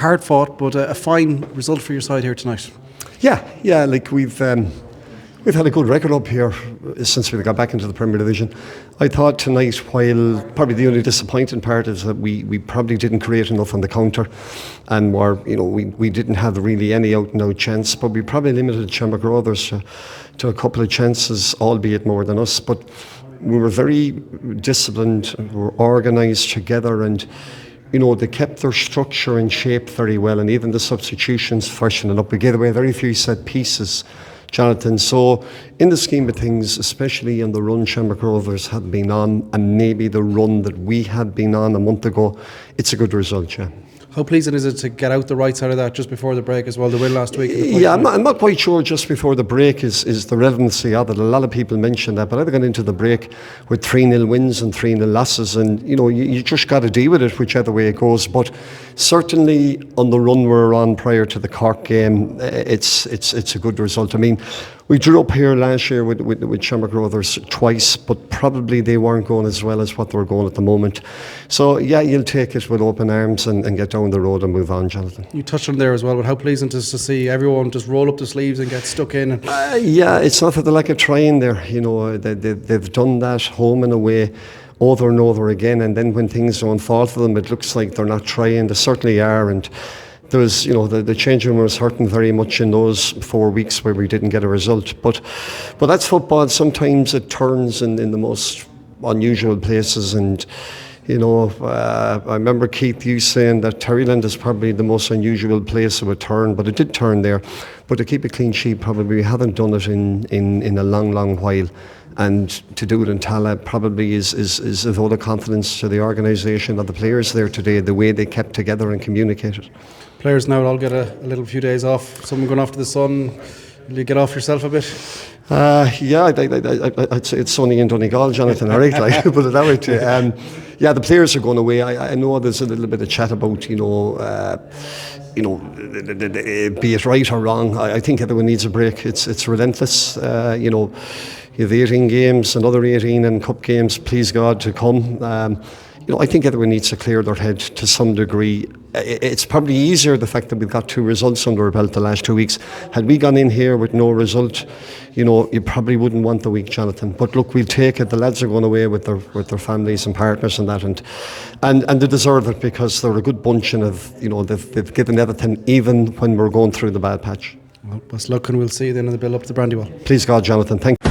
Hard fought, but a fine result for your side here tonight. Yeah. Like we've had a good record up here since we got back into the Premier Division. I thought tonight, while probably the only disappointing part is that we probably didn't create enough on the counter, and we didn't have really any out and out chance. But we probably limited Shamrock Rovers to a couple of chances, albeit more than us. But we were very disciplined, we were organised together, and they kept their structure and shape very well, and even the substitutions freshening up. We gave away very few set pieces, Jonathan. So in the scheme of things, especially in the run Shamrock Rovers had been on, and maybe the run that we had been on a month ago, it's a good result, yeah. How pleasing is it to get out the right side of that just before the break as well, the win last week? Yeah, I'm not quite sure just before the break is the relevancy of it. A lot of people mention that, but I've gone into the break with 3-0 wins and 3-0 losses, and you just got to deal with it whichever way it goes. But certainly on the run we're on prior to the Cork game, it's a good result. I mean, we drew up here last year with Shamrock Rovers twice, but probably they weren't going as well as what they're going at the moment. So yeah, you'll take it with open arms and get down the road and move on, Jonathan. You touched on there as well, but how pleasant it is to see everyone just roll up the sleeves and get stuck in. Yeah, it's not for the lack of trying there. They've done that home and away over and over again, and then when things don't fall for them, it looks like they're not trying. They certainly are, and there was, the changing room was hurting very much in those 4 weeks where we didn't get a result. But that's football. Sometimes it turns in the most unusual places, and I remember Keith, you saying that Terryland is probably the most unusual place it would turn, but it did turn there. But to keep a clean sheet, probably we haven't done it in a long while. And to do it in Tala probably is a vote of confidence to the organisation of the players there today, the way they kept together and communicated. Players now will all get a little few days off. Someone going off to the sun. Will you get off yourself a bit? Yeah, I'd say it's sunny in Donegal, Jonathan. All right, put it that way too. Yeah, the players are going away. I know there's a little bit of chat about be it right or wrong. I think everyone needs a break. It's relentless. You have 18 games, another 18 and cup games, please God, to come. I think everyone needs to clear their head to some degree. It's probably easier the fact that we've got 2 results under our belt the last 2 weeks. Had we gone in here with no result, you probably wouldn't want the week, Jonathan. But look, we'll take it. The lads are going away with their families and partners and that, and they deserve it because they're a good bunch, and they've given everything, even when we're going through the bad patch. Well, best luck, and we'll see you then in the build up to the Brandywell. Please God, Jonathan. Thank you.